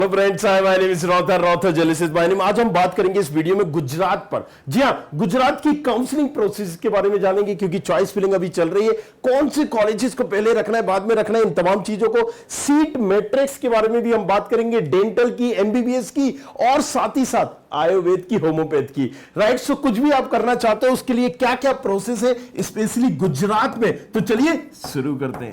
Friends, my name is रॉथर जेलिसिस my name. आज हम बात करेंगे इस वीडियो में गुजरात पर। जी हां, गुजरात की काउंसलिंग प्रोसेस के बारे में जानेंगे, क्योंकि चॉइस फिलिंग अभी चल रही है। कौन से कॉलेजेस को पहले रखना है, बाद में रखना है, इन तमाम चीजों को, सीट मैट्रिक्स के बारे में भी हम बात करेंगे, डेंटल की, एमबीबीएस की, और साथ ही साथ आयुर्वेद की, होम्योपैथ की। राइट, सो कुछ भी आप करना चाहते हो उसके लिए क्या क्या प्रोसेस है स्पेशली गुजरात में, तो चलिए शुरू करते हैं।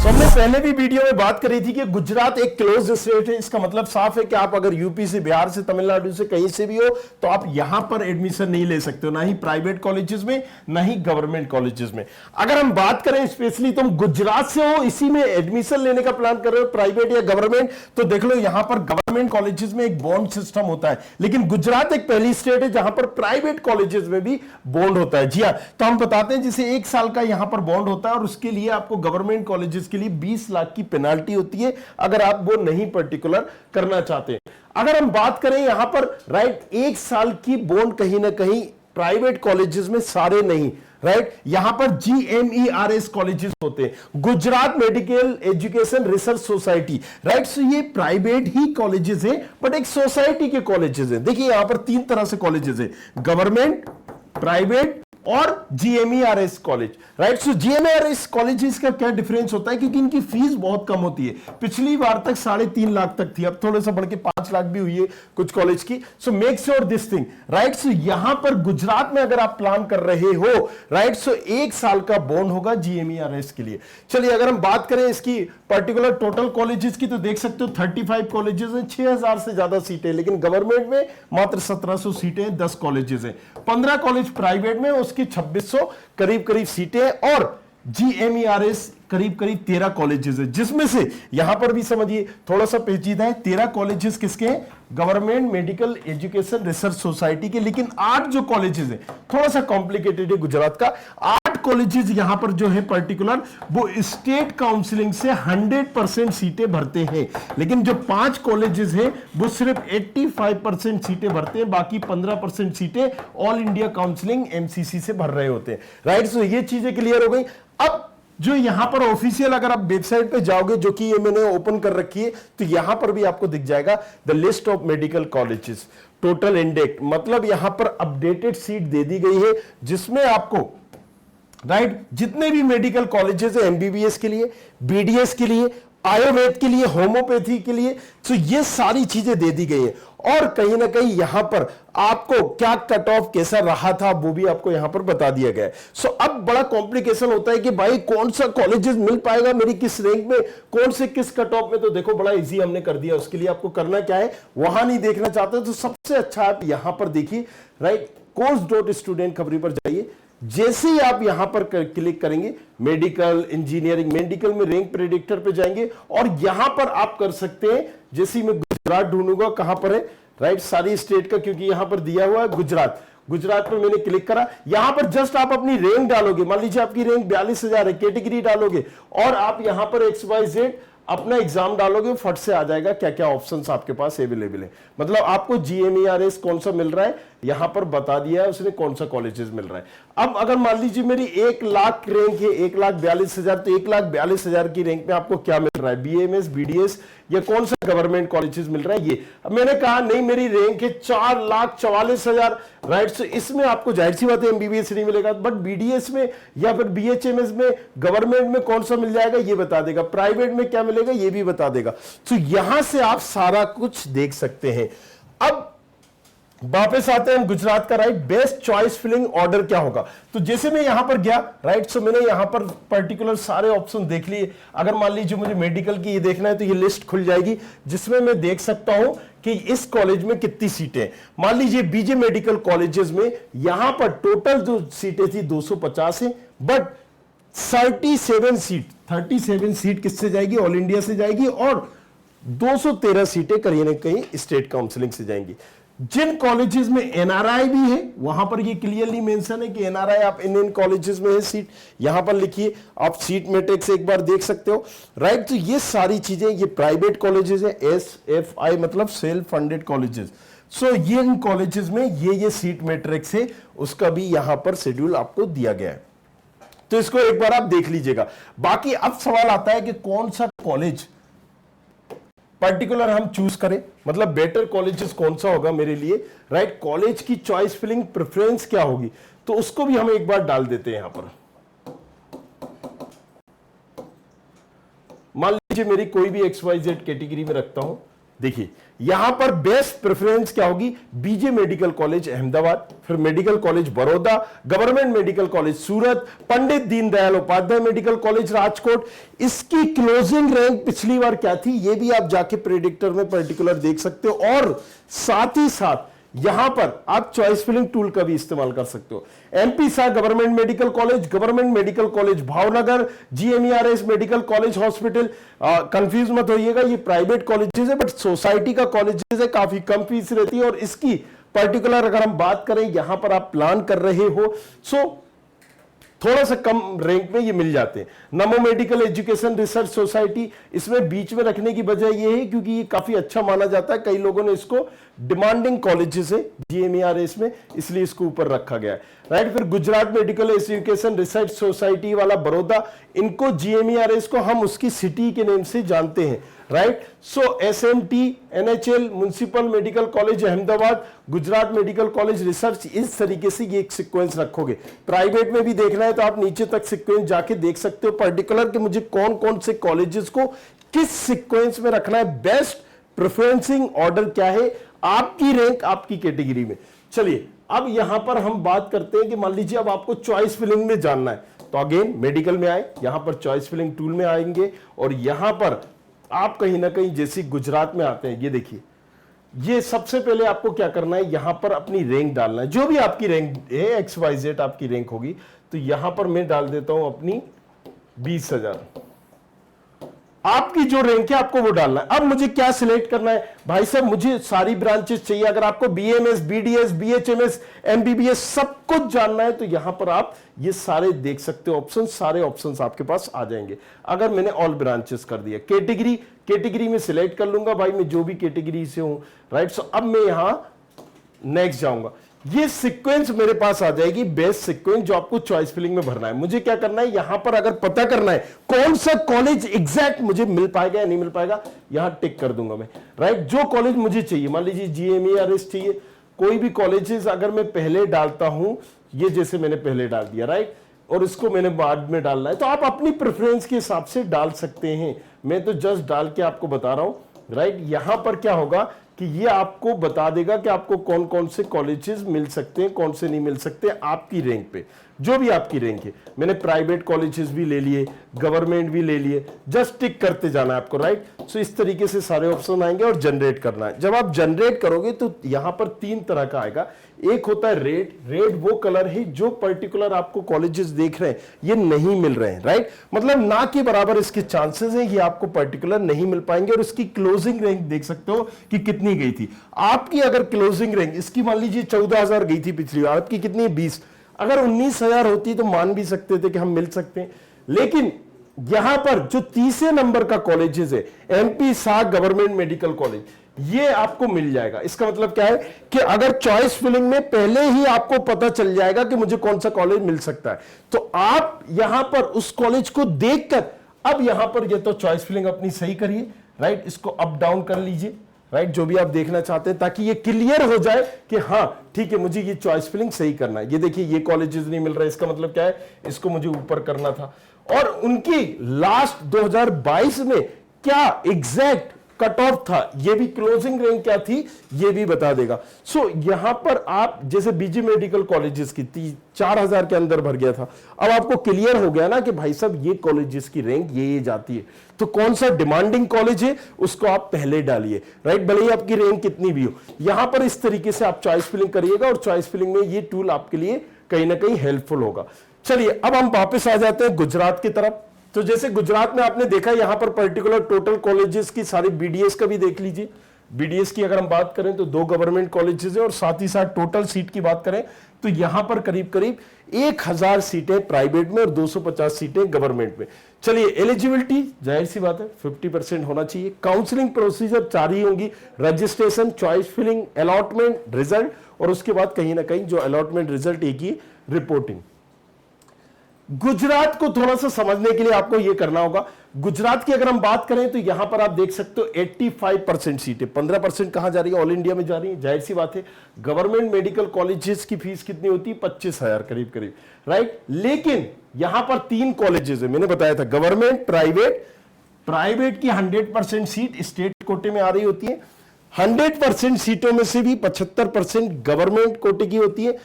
हमने पहले भी वीडियो में बात करी थी कि गुजरात एक क्लोज स्टेट है। इसका मतलब साफ है कि आप अगर यूपी से, बिहार से, तमिलनाडु से, कहीं से भी हो तो आप यहां पर एडमिशन नहीं ले सकते हो, ना ही प्राइवेट कॉलेजेस में, ना ही गवर्नमेंट कॉलेजेस में। अगर हम बात करें स्पेशली तुम गुजरात से हो, इसी में एडमिशन लेने का प्लान कर रहे हो, प्राइवेट या गवर्नमेंट, तो देख लो यहां पर गवर्नमेंट कॉलेजेस में एक बॉन्ड सिस्टम होता है। लेकिन गुजरात एक पहली स्टेट है जहां पर प्राइवेट कॉलेजेस में भी बॉन्ड होता है। जी हाँ, तो हम बताते हैं जैसे 1 साल का यहां पर बॉन्ड होता है और उसके लिए आपको गवर्नमेंट कॉलेजेस के लिए 20 लाख की पेनाल्टी होती है अगर आप वो नहीं पर्टिकुलर करना चाहते। अगर हम बात करें यहां पर राइट, 1 साल की बॉन्ड कहीं ना कहीं प्राइवेट कॉलेजेस में, सारे नहीं, राइट, यहां पर GMERS कॉलेजेस होते हैं, Gujarat medical education research society. Right, so ये प्राइवेट ही कॉलेजेस हैं बट एक सोसाइटी के कॉलेजेस हैं। देखिए यहां पर 3 तरह से कॉलेजेस हैं, गवर्नमेंट, प्राइवेट और GMERS college. Right, so GMERS colleges का क्या डिफरेंस होता है, क्योंकि इनकी फीस बहुत कम होती है। पिछली बार तक 3.5 लाख तक थी, अब थोड़ा सा बढ़ के 5 लाख भी हुई है कुछ कॉलेज की। So make sure this thing. Right, so यहां पर गुजरात में अगर आप प्लान कर रहे हो, राइट, सो 1 साल का बॉन्ड होगा GMERS के लिए। चलिए अगर हम बात करें इसकी पर्टिकुलर टोटल कॉलेजेस की, तो देख सकते हो 35 कॉलेजेस हैं, 6000 से ज्यादा सीटें, लेकिन गवर्नमेंट में मात्र 1700 सीटें, 10 कॉलेजेस हैं। 15 कॉलेज प्राइवेट में, उसकी 2600 करीब करीब सीटें, और GMERS करीब करीब 13 कॉलेजेस है, जिसमें से यहां पर भी समझिए थोड़ा सा पेचीदा है, 13 कॉलेजेस किसके हैं, government medical education research society के। लेकिन 8 जो कॉलेजेस है, थोड़ा सा कॉम्प्लिकेटेड है गुजरात का, 8 कॉलेजेस यहां पर जो है पर्टिकुलर वो स्टेट काउंसलिंग से 100% सीटें भरते हैं। लेकिन जो 5 कॉलेजेस हैं वो सिर्फ 85% सीटें भरते हैं, बाकी 15% सीटें ऑल इंडिया काउंसलिंग MCC से भर रहे होते हैं। राइट, सो ये चीजें क्लियर हो गई। अब जो यहां पर ऑफिशियल अगर आप वेबसाइट पे जाओगे, जो कि ये मैंने ओपन कर रखी है, तो यहां पर भी आपको दिख जाएगा the list of medical colleges, total index, मतलब यहां पर अपडेटेड सीट दे दी गई है, जिसमें आपको राइट जितने भी मेडिकल कॉलेजेस है, MBBS के लिए, BDS के लिए, आयुर्वेद के लिए, होम्योपैथी के लिए, तो ये सारी चीजें दे दी गई है। और कहीं ना कहीं यहां पर आपको क्या कट ऑफ कैसा रहा था वो भी आपको यहां पर बता दिया गया है। सो अब बड़ा कॉम्प्लिकेशन होता है कि भाई कौन सा कॉलेजेस मिल पाएगा मेरी किस रैंक में, कौन से किस कट ऑफ में, तो देखो बड़ा इजी हमने कर दिया। उसके लिए आपको करना क्या है, वहां नहीं देखना चाहते तो सबसे अच्छा आप यहां पर देखिए, राइट, course.student खबरी पर जाइए। जैसे ही आप यहां पर क्लिक करेंगे, मेडिकल इंजीनियरिंग, मेडिकल में रैंक प्रेडिक्टर पे जाएंगे और यहां पर आप कर सकते हैं, जैसे ही मैं गुजरात ढूंढूंगा कहां पर है, राइट, सारी स्टेट का, क्योंकि यहां पर दिया हुआ है गुजरात। गुजरात पर मैंने क्लिक करा, यहां पर जस्ट आप अपनी रैंक डालोगे, मान लीजिए आपकी रैंक 42,000 है, कैटेगरी डालोगे और आप यहां पर XYZ अपना एग्जाम डालोगे, फट से आ जाएगा क्या क्या ऑप्शंस आपके पास अवेलेबल है। मतलब आपको GMERS कौन सा मिल रहा है यहां पर बता दिया है उसने, कौन सा कॉलेजेस मिल रहा है। अब अगर मान लीजिए मेरी 1 लाख रैंक है, 1,42,000, तो 1,42,000 की रैंक में आपको क्या मिल रहा है, BAMS, BDS या कौन सा गवर्नमेंट कॉलेजेस मिल रहा है ये। अब मैंने कहा नहीं, मेरी रैंक है 4,44,000, राइट, सो इसमें आपको जाहिर सी बात है MBBS नहीं मिलेगा, बट BDS में या फिर BHMS में, गवर्नमेंट में कौन सा मिल जाएगा ये बता देगा, प्राइवेट में क्या मिलेगा ये भी बता देगा। तो यहां से आप सारा कुछ देख सकते हैं। अब वापस आते हैं हम गुजरात का, right, best choice filling order क्या होगा। तो जैसे मैं यहां पर गया, राइट, सो मैंने यहां पर पर्टिकुलर सारे ऑप्शन देख लिए। अगर मान लीजिए मुझे मेडिकल की ये देखना है तो ये लिस्ट खुल जाएगी, जिसमें मैं देख सकता हूं कि इस कॉलेज में कितनी सीटें। मान लीजिए BJ मेडिकल कॉलेजेस में यहां पर टोटल जो सीटें थी 250 है, बट 37 सीट किससे जाएगी, ऑल इंडिया से जाएगी, और 213 सीटें कहीं ना कहीं स्टेट काउंसलिंग से जाएंगी। जिन कॉलेजेस में एनआरआई भी है वहां पर ये क्लियरली मेंशन है कि एनआरआई आप इन कॉलेजेस में है सीट, यहां पर लिखिए, आप सीट मैट्रिक्स एक बार देख सकते हो, राइट। तो ये सारी चीजें, ये प्राइवेट कॉलेजेस है, SFI मतलब सेल्फ फंडेड कॉलेजेस। सो ये इन कॉलेजेस में ये सीट मैट्रिक्स है, उसका भी यहां पर शेड्यूल आपको दिया गया है, तो इसको एक बार आप देख लीजिएगा। बाकी अब सवाल आता है कि कौन सा कॉलेज पर्टिकुलर हम चूज करें, मतलब बेटर कॉलेजेस कौन सा होगा मेरे लिए, राइट। कॉलेज की चॉइस फिलिंग प्रेफरेंस क्या होगी, तो उसको भी हम एक बार डाल देते हैं यहां पर। मान लीजिए मेरी कोई भी XYZ कैटेगरी में रखता हूं, देखिए यहां पर बेस्ट प्रेफरेंस क्या होगी, बीजे मेडिकल कॉलेज अहमदाबाद, फिर medical college Baroda, government medical college Surat, Pandit Deendayal Upadhyay medical college Rajkot. इसकी क्लोजिंग रैंक पिछली बार क्या थी, ये भी आप जाके प्रेडिक्टर में पर्टिकुलर देख सकते हो, और साथ ही साथ यहां पर आप चॉइस फिलिंग टूल का भी इस्तेमाल कर सकते हो। MP Shah government medical college, government medical college Bhavnagar, GMERS medical college hospital, confuse मत होइएगा, ये प्राइवेट कॉलेजेस है बट सोसाइटी का कॉलेजेस है, काफी कम फीस रहती है, और इसकी पर्टिकुलर अगर हम बात करें यहां पर आप प्लान कर रहे हो, सो थोड़ा सा कम रैंक में ये मिल जाते हैं। नमो मेडिकल एजुकेशन रिसर्च सोसाइटी, इसमें बीच में रखने की वजह ये है क्योंकि ये काफी अच्छा माना जाता है, कई लोगों ने इसको डिमांडिंग कॉलेजेस है GMERS में, इसलिए इसको ऊपर रखा गया है, राइट। फिर Gujarat medical education research society वाला बड़ौदा, इनको GMERS को हम उसकी सिटी के नेम से जानते हैं, राइट। सो SMT NHL municipal medical college Ahmedabad, Gujarat medical college research, इस तरीके से ये एक सीक्वेंस रखोगे। प्राइवेट में भी देखना है तो आप नीचे तक सीक्वेंस जाके देख सकते हो पर्टिकुलर कि मुझे कौन कौन से कॉलेजेस को किस सीक्वेंस में रखना है, बेस्ट प्रेफरेंसिंग ऑर्डर क्या है, आपकी रैंक आपकी कैटेगरी में। चलिए अब यहां पर हम बात करते हैं कि मान लीजिए अब आपको चॉइस फिलिंग में जानना है, तो अगेन मेडिकल में आए, यहां पर चॉइस फिलिंग टूल में आएंगे, और यहां पर आप कहीं ना कहीं जैसे गुजरात में आते हैं, ये देखिए, ये सबसे पहले आपको क्या करना है, यहां पर अपनी रैंक डालना है, जो भी आपकी रैंक है XYZ आपकी रैंक होगी, तो यहां पर मैं डाल देता हूं अपनी 20,000। आपकी जो रैंक है आपको वो डालना है। अब मुझे क्या सिलेक्ट करना है, भाई साहब मुझे सारी ब्रांचेस चाहिए, अगर आपको BMS BDS BHMS MBBS सब कुछ जानना है तो यहां पर आप ये सारे देख सकते हो ऑप्शन, सारे ऑप्शंस आपके पास आ जाएंगे। अगर मैंने ऑल ब्रांचेस कर दिया, कैटेगरी में सिलेक्ट कर लूंगा, भाई मैं जो भी कैटेगरी से हूं, राइट। सो अब मैं यहां नेक्स्ट जाऊंगा, ये सीक्वेंस मेरे पास आ जाएगी, बेस्ट सीक्वेंस जो आपको चॉइस फिलिंग में भरना है। मुझे क्या करना है, यहां पर अगर पता करना है कौन सा कॉलेज एग्जैक्ट मुझे मिल पाएगा या नहीं मिल पाएगा, यहां टिक कर दूंगा मैं, राइट। जो कॉलेज मुझे चाहिए, मान लीजिए GMERS चाहिए, कोई भी कॉलेजेस अगर मैं पहले डालता हूं, ये जैसे मैंने पहले डाल दिया, राइट, और इसको मैंने बाद में डालना है, तो आप अपनी प्रेफरेंस के हिसाब से डाल सकते हैं। मैं तो जस्ट डाल के आपको बता रहा हूं, राइट। यहां पर क्या होगा कि ये आपको बता देगा कि आपको कौन कौन से कॉलेजेस मिल सकते हैं, कौन से नहीं मिल सकते, आपकी रैंक पे, जो भी आपकी रैंक है। मैंने प्राइवेट कॉलेजेस भी ले लिए, गवर्नमेंट भी ले लिए, जस्ट टिक करते जाना है आपको, राइट। सो इस तरीके से सारे ऑप्शन आएंगे और जनरेट करना है। जब आप जनरेट करोगे तो यहां पर 3 तरह का आएगा, एक होता है रेड वो कलर है जो पर्टिकुलर आपको कॉलेजेस देख रहे हैं ये नहीं मिल रहे हैं, राइट, मतलब ना के बराबर इसके चांसेस हैं, ये आपको पर्टिकुलर नहीं मिल पाएंगे। और इसकी क्लोजिंग रैंक देख सकते हो कि कितनी गई थी आपकी। अगर क्लोजिंग रैंक इसकी मान लीजिए 14,000 गई थी पिछली बार, आपकी कितनी है 20, अगर 19,000 होती तो मान भी सकते थे कि हम मिल सकते हैं। लेकिन यहां पर जो तीसरे नंबर का कॉलेजेस है, MP Shah government medical college, ये आपको मिल जाएगा। इसका मतलब क्या है कि अगर चॉइस फिलिंग में पहले ही आपको पता चल जाएगा कि मुझे कौन सा कॉलेज मिल सकता है, तो आप यहां पर उस कॉलेज को देखकर अब यहां पर ये तो चॉइस फिलिंग अपनी सही करिए, राइट, इसको अप डाउन कर लीजिए, राइट, जो भी आप देखना चाहते हैं, ताकि ये क्लियर हो जाए कि हाँ ठीक है मुझे ये चॉइस फिलिंग सही करना है। ये देखिए ये कॉलेजेस नहीं मिल रहा है, इसका मतलब क्या है, इसको मुझे ऊपर करना था। और उनकी लास्ट 2022 में क्या एग्जैक्ट कट ऑफ था, ये भी क्लोजिंग रैंक क्या थी ये भी बता देगा। सो यहां पर आप जैसे बीजे मेडिकल कॉलेजेस की 4,000 के अंदर भर गया था, अब आपको क्लियर हो गया ना कि भाई साहब ये कॉलेजेस की रैंक ये जाती है, तो कौन सा डिमांडिंग कॉलेज है उसको आप पहले डालिए, राइट, भले ही आपकी रैंक कितनी भी हो। यहां पर इस तरीके से आप चॉइस फिलिंग करिएगा और चॉइस फिलिंग में ये टूल आपके लिए कहीं ना कहीं हेल्पफुल होगा। चलिए अब हम वापस आ जाते हैं गुजरात की तरफ। तो जैसे गुजरात में आपने देखा यहां पर पर्टिकुलर टोटल कॉलेजेस की सारी BDS का भी देख लीजिए, बीडीएस की अगर हम बात करें तो 2 गवर्नमेंट कॉलेजेस है और साथ ही साथ टोटल सीट की बात करें तो यहां पर करीब करीब 1000 सीटें प्राइवेट में और 250 सीटें गवर्नमेंट में। चलिए, एलिजिबिलिटी जाहिर सी बात है 50% होना चाहिए। काउंसलिंग प्रोसीजर 4 ही होंगी, registration, choice filling, allotment, result और उसके बाद कहीं ना कहीं जो अलॉटमेंट रिजल्ट एक ही रिपोर्टिंग। गुजरात को थोड़ा सा समझने के लिए आपको यह करना होगा। गुजरात की अगर हम बात करें तो यहां पर आप देख सकते हो 85% सीटें, 15% कहां जा रही है, ऑल इंडिया में जा रही है। जाहिर सी बात है गवर्नमेंट मेडिकल कॉलेजेस की फीस कितनी होती है, 25,000 करीब करीब, राइट। लेकिन यहां पर 3 कॉलेजेस है, मैंने बताया था गवर्नमेंट, प्राइवेट। प्राइवेट की 100% सीट स्टेट कोटे में आ रही होती है। 100% सीटों में से भी 75% गवर्नमेंट कोटे की होती है,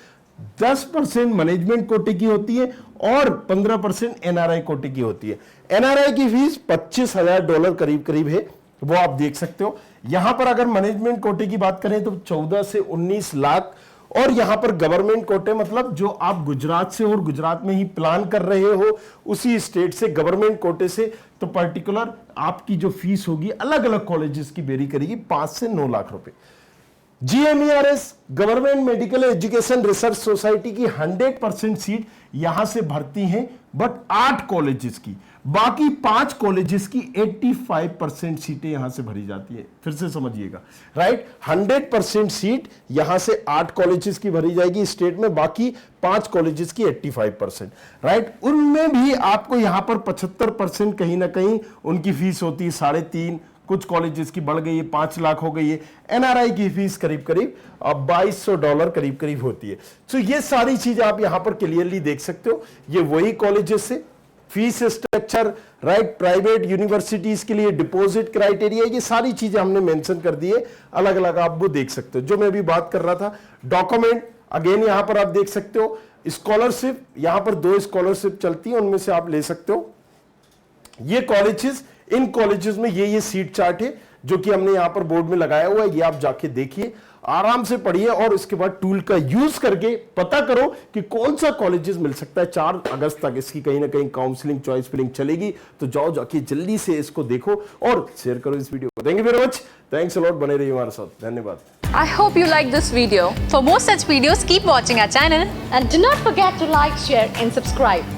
10% मैनेजमेंट कोटे की होती है और 15% एनआरआई कोटे की होती है। एनआरआई की फीस $25,000 करीब करीब है, वो आप देख सकते हो। यहां पर अगर मैनेजमेंट कोटे की बात करें तो 14 से 19 लाख और यहां पर गवर्नमेंट कोटे मतलब जो आप गुजरात से और गुजरात में ही प्लान कर रहे हो उसी स्टेट से गवर्नमेंट कोटे से, तो पर्टिकुलर आपकी जो फीस होगी अलग अलग कॉलेजेस की वेरी करेगी 5 से 9 लाख रुपए। GMERS government medical education research society की 100% सीट यहां से भरती हैं, बट 8 कॉलेजेस की, बाकी 5 कॉलेजेस की 85% सीटें यहां से भरी जाती है। फिर से समझिएगा, राइट। 100% सीट यहां से 8 कॉलेजेस की भरी जाएगी स्टेट में, बाकी 5 कॉलेजेस की 85%, राइट। उनमें भी आपको यहां पर 75% कहीं ना कहीं उनकी फीस होती है 3.5, कुछ कॉलेजेस की बढ़ गई है, 5 लाख हो गई है। एनआरआई की फीस करीब करीब $2200 करीब करीब होती है। तो ये सारी चीजें आप यहां पर क्लियरली देख सकते हो। ये वही कॉलेजेस से fees structure, right, private universities के लिए डिपॉजिट क्राइटेरिया, ये सारी चीजें हमने मेंशन कर दी है, अलग अलग आप वो देख सकते हो। जो मैं अभी बात कर रहा था डॉक्यूमेंट, अगेन यहां पर आप देख सकते हो। स्कॉलरशिप, यहां पर 2 स्कॉलरशिप चलती है, उनमें से आप ले सकते हो। ये कॉलेजेस, इन कॉलेजेस में ये सीट चार्ट है जो कि हमने यहां पर बोर्ड में लगाया हुआ है, ये आप जाके देखिए, आराम से पढ़िए और इसके बाद टूल का यूज करके पता करो कि कौन सा कॉलेजेस मिल सकता है। 4 अगस्त तक इसकी कहीं ना कहीं काउंसलिंग, चॉइस फिलिंग चलेगी, तो जाओ जाके जल्दी से इसको देखो और शेयर करो इस वीडियो को। Thank you very much, thanks a lot, बने रहिए हमारे साथ, धन्यवाद। I hope you like this video. For more such videos, keep watching our channel and do not forget to like, share and subscribe.